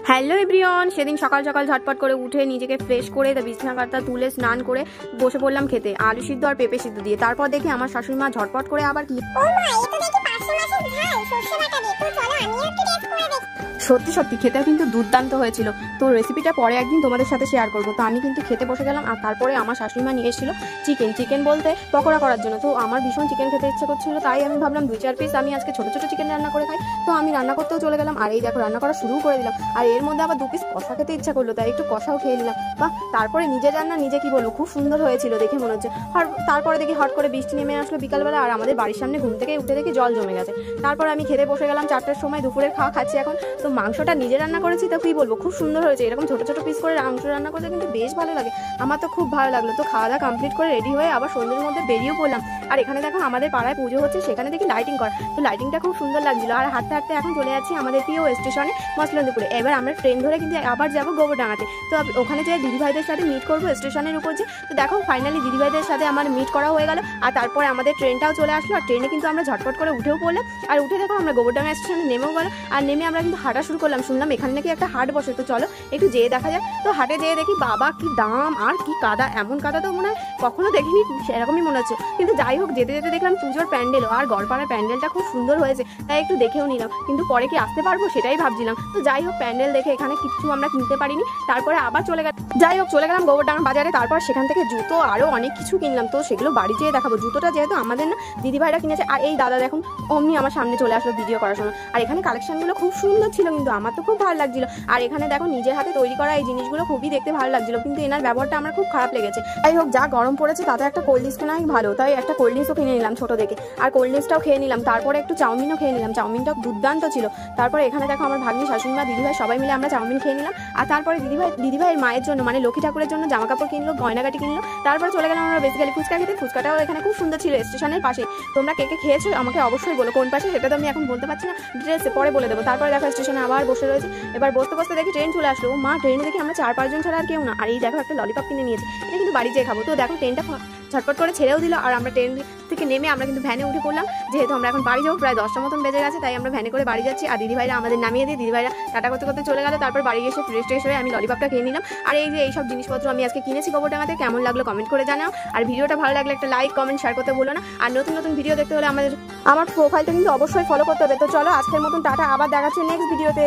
Hello everyone, সেদিন সকাল সকাল ঝটপট করে উঠে নিজেকে ফ্রেশ করে বিছানা কাঁথা তুলে স্নান করে বসে পড়লাম খেতে আলু সিদ্ধ আর পেঁপে সিদ্ধ দিয়ে। তারপর দেখি আমার শাশুড়ি মা ঝটপট করে আবার কি সত্যি সত্যি খেতে কিন্তু দুর্দান্ত হয়েছিল। তো রেসিপিটা পরে একদিন তোমাদের সাথে শেয়ার করবো। তো আমি কিন্তু খেতে বসে গেলাম, আর তারপরে আমার শাশুড়ি মা নিয়ে এসেছিল চিকেন বলতে পকোড়া করার জন্য। তো আমার ভীষণ চিকেন খেতে ইচ্ছে করছিল, তাই আমি ভাবলাম 2-4 পিস আমি আজকে ছোট ছোট চিকেন রান্না করে খাই। তো আমি রান্না করতেও চলে গেলাম, আর এই দেখো রান্না করা শুরু করে দিলাম। আর এর মধ্যে আবার 2 পিস কষা খেতে ইচ্ছা করলো, তাই একটু কষাও খেয়ে নিলাম। বা তারপরে নিজের রান্না নিজে কি বলবো, খুব সুন্দর হয়েছিল দেখে মনে হচ্ছে। আর তারপরে দেখি হট করে বৃষ্টি নেমে আসলো বিকালবেলা, আর আমাদের বাড়ির সামনে ঘুম থেকে উঠে দেখি জল জমে গেছে। তারপর আমি খেতে বসে গেলাম 4টার সময়, দুপুরের খাওয়া খাচ্ছি এখন। তো মাংসটা নিজে রান্না করেছি, তো কি বলবো খুব সুন্দর হয়েছে। এরকম ছোট ছোট পিস করে মাংস রান্না করতে কিন্তু বেশ ভালো লাগে, আমার তো খুব ভালো লাগলো। তো খাওয়া দাওয়া কমপ্লিট করে রেডি হয়ে আবার সন্ধ্যের মধ্যে বেরিয়েও পড়লাম। আর এখানে দেখো আমাদের পাড়ায় পুজো হচ্ছে, সেখানে দেখি লাইটিং করা। তো লাইটিংটা খুব সুন্দর লাগছিল। আর হাঁটতে হাঁটতে এখন চলে যাচ্ছি আমাদের প্রিয় স্টেশনে মসলন্দপুরে। এবার আমরা ট্রেন ধরে কিন্তু আবার যাবো গোবরডাঙ্গাতে। তো ওখানে যে দিদিভাইদের সাথে মিট করবো স্টেশনের উপর যে। তো দেখো ফাইনালি দিদিভাইদের সাথে আমার মিট করা হয়ে গেল। আর তারপরে আমাদের ট্রেনটাও চলে আসলো, আর ট্রেনে কিন্তু আমরা ঝটপট করে উঠেও পড়লাম। আর উঠে দেখো আমরা গোবরডাঙ্গা স্টেশনে নেমেও গেল। আর নেমে আমরা কিন্তু হাঁটা শুরু করলাম। শুনলাম এখানে নাকি একটা হাট বসে, তো চলো একটু যেয়ে দেখা যায়। তো হাটে যেয়ে দেখি বাবা কি দাম আর কি কাদা, এমন কাদা তো মনে হয় কখনো দেখিনি, সেরকমই মনে হচ্ছে। কিন্তু যাই হোক যেতে যেতে দেখলাম পুজোর প্যান্ডেল, আর গড়পাড়ার প্যান্ডেলটা খুব সুন্দর হয়েছে, তাই একটু দেখেও নিলাম। কিন্তু পরে কি আসতে পারবো সেটাই ভাবছিলাম। তো যাই হোক প্যান্ডেল দেখে এখানে কিছু আমরা কিনতে পারিনি। তারপরে আবার চলে গেলাম গোবরডাঙ্গা বাজারে। তারপর সেখান থেকে জুতো আরও অনেক কিছু কিনলাম, তো সেগুলো বাড়ি যেয়ে দেখাবো। জুতোটা যেহেতু আমাদের না দিদিভাইরা কিনেছে। আর এই দাদা দেখুন অমনি আমার সামনে চলে আসলো ভিডিও করার সময়। আর এখানে কালেকশনগুলো খুব সুন্দর ছিল, কিন্তু আমার তো খুব ভালো লাগছিল। আর এখানে দেখো নিজের হাতে তৈরি করা এই জিনিসগুলো খুবই দেখতে ভালো লাগছিল, কিন্তু এনার ব্যবহারটা আমার খুব খারাপ লেগেছে। যাই হোক যা গরম পড়েছে তাতে একটা কোল্ড ড্রিঙ্কস কেনাই ভালো, তাই একটা কোল্ড ড্রিঙ্কসও কিনে নিলাম ছোটো দেখে। আর কোল্ড ড্রিঙ্কসটাও খেয়ে নিলাম। তারপরে একটু চাউমিনও খেয়ে নিলাম, চাউমিনটা দুর্দান্ত ছিল। তারপরে এখানে দেখো আমার ভাগ্নি, শাশুড়ি মা, দিদিভাই সবাই মিলে আমরা চাউমিন খেয়ে নিলাম। আর তারপরে দিদিভাইয়ের মায়ের জন্য মানে লক্ষ্মী ঠাকুরের জন্য জামা কাপড় কিনলো, গয়নাগাটি কিনলো। তারপরে চলে গেলাম আমরা বেসিক্যালি ফুচকা খেতে। ফুচকাটাও এখানে খুব সুন্দর ছিল স্টেশনের পাশে। তোমরা কে কে খেয়েছো আমাকে অবশ্যই বলো, কোন পাশে সেটা তো আমি এখন বলতে পারছি না, ডিটেলসে পরে বলে দেবো। তারপরে দেখো স্টেশনে আবার বসে রয়েছে। এবার বসতে বসতে দেখি ট্রেন চলে আসলো। মা ট্রেনে দেখি আমরা 4-5 জন ছাড়া আর কেউ না। আর এই দেখো একটা ললিপপ কিনে নিয়েছে, এটা কিন্তু বাড়ি যেয়ে খাবো। তো দেখো ট্রেনটা ঝটপট করে ছেড়েও দিল, আর আমরা ট্রেন থেকে নেমে আমরা কিন্তু ভ্যানে উঠে পড়লাম। যেহেতু আমরা এখন বাড়ি যাবো, প্রায় 10টা মতন বেজে গেছে, তাই আমরা ভ্যানে করে বাড়ি যাচ্ছি। আর দিদিভাইরা আমাদের নামিয়ে দিয়ে দিদিভাইরা টাটা করতে করতে চলে গেল। তারপর বাড়ি এসে ফ্রেশ হয়ে আমি ললিপপটা খেয়ে নিলাম। আর এই যে এইসব জিনিসপত্র আমি আজকে কিনেছি গোবরডাঙ্গাতে, কেমন লাগলো কমেন্ট করে জানাও। আর ভিডিওটা ভালো লাগলে একটা লাইক কমেন্ট শেয়ার করতে ভুলো না। আর নতুন নতুন ভিডিও দেখতে হলে আমার প্রোফাইলটা কিন্তু অবশ্যই ফলো করতে হবে। তো চলো আজকের মতন টাটা, আবার দেখাচ্ছি নেক্সট ভিডিওতে।